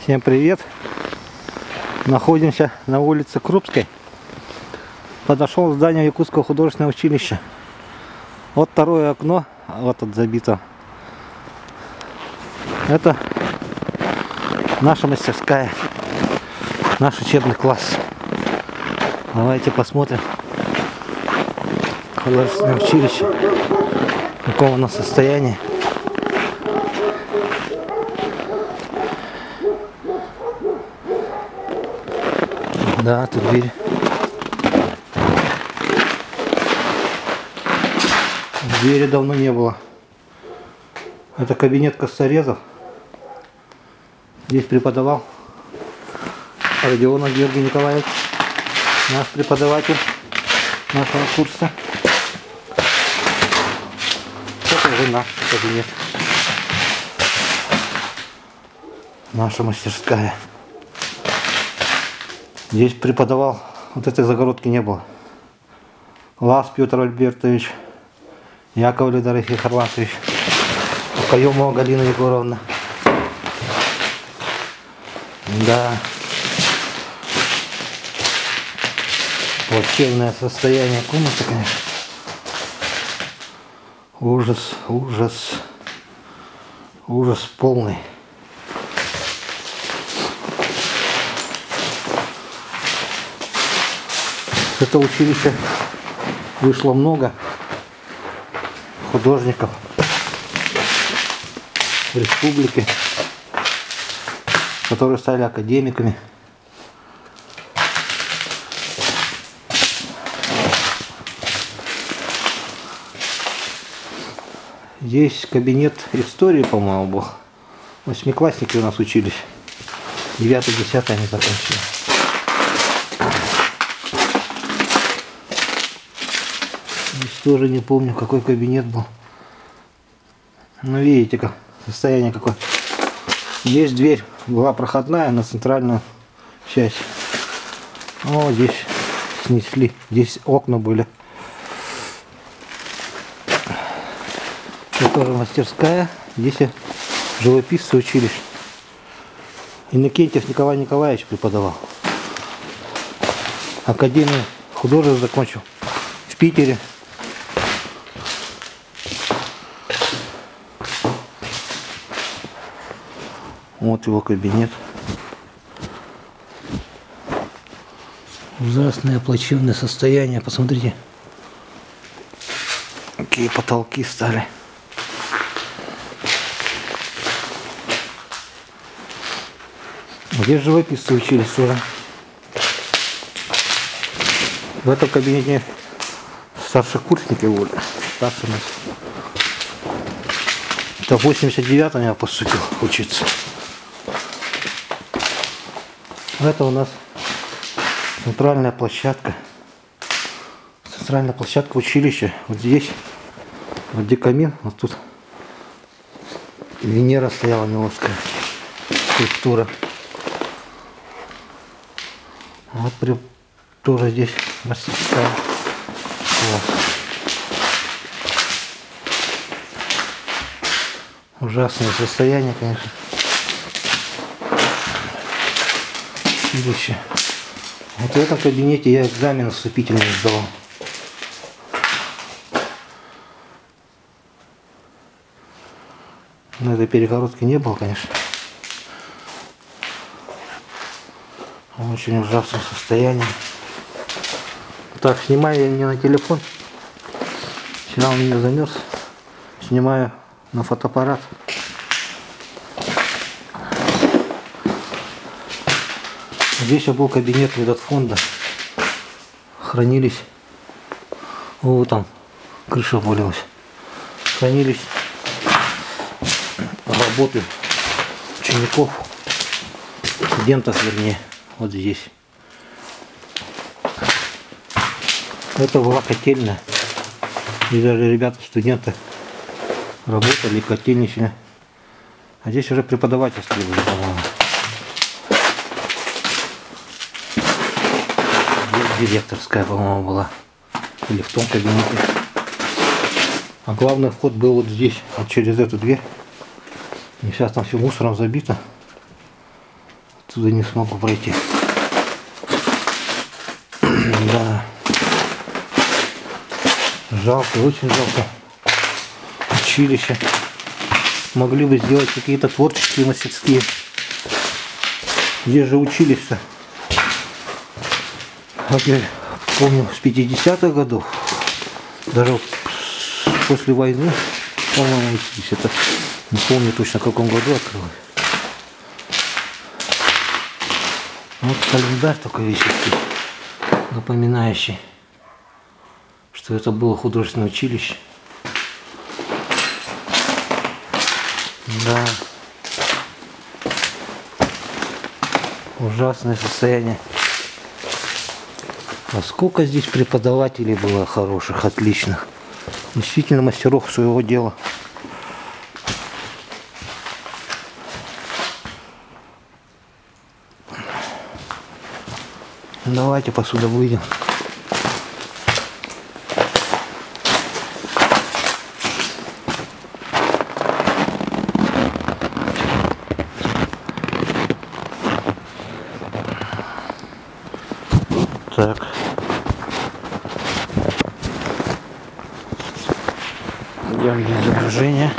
Всем привет! Находимся на улице Крупской. Подошел к зданию Якутского художественного училища. Вот второе окно, вот тут забито. Это наша мастерская, наш учебный класс. Давайте посмотрим художественное училище, в каком оно состоянии. Да, тут дверь. Двери давно не было. Это кабинет косторезов. Здесь преподавал Родионов Георгий Николаевич, наш преподаватель нашего курса. Это уже наш кабинет. Наша мастерская. Здесь преподавал, вот этой загородки не было. Лас Петр Альбертович, Яковлев Дорофей Харлатович, Окаемова Галина Егоровна. Да. Плачевное состояние комнаты, конечно. Ужас, ужас, ужас полный. С этого училища вышло много художников республики, которые стали академиками. Здесь кабинет истории, по-моему, был. Восьмиклассники у нас учились. 9-10 они закончили. Здесь тоже не помню, какой кабинет был. Ну, видите, как состояние какое. Здесь дверь была проходная на центральную часть. О, здесь снесли. Здесь окна были. Это тоже мастерская. Здесь живописцы учились. Иннокентьев Николай Николаевич преподавал. Академию художеств закончил в Питере. Вот его кабинет. Ужасное плачевное состояние. Посмотрите, какие потолки стали. Здесь живописцы учились тоже. В этом кабинете старшекурсники были. Старше нас. Это в 89-м я поступил учиться. Это у нас центральная площадка. Центральная площадка училища. Вот здесь, вот где камин, вот тут Венера стояла Миловская скульптура. Вот тоже здесь мастерская. Вот. Ужасное состояние, конечно. Училище. Вот в этом кабинете я экзамен вступительный сдавал. Но этой перегородки не было, конечно. В очень ужасном состоянии. Так, снимаю я не на телефон. Вчера он у меня замерз. Снимаю на фотоаппарат. Здесь был кабинет медотфонда. Хранились. Вот там крыша обвалилась. Хранились работы учеников, студентов, вернее. Вот здесь. Это была котельная. И даже ребята, студенты работали, котельничали. А здесь уже преподавательские были, по-моему. Здесь директорская, по-моему, была. Или в том кабинете. А главный вход был вот здесь, вот через эту дверь. И сейчас там все мусором забито. отсюда не смогу пройти. Да. Жалко, очень жалко. Училище. Могли бы сделать какие-то творческие мастерские. Где же учились-то? Как я помню, с 50-х годов, даже после войны, по-моему, это не помню точно в каком году открылось. Вот календарь только висит, напоминающий, что это было художественное училище. Да. Ужасное состояние. А сколько здесь преподавателей было хороших, отличных. Действительно мастеров своего дела. Давайте посюда выйдем. Так. Идем без изображения.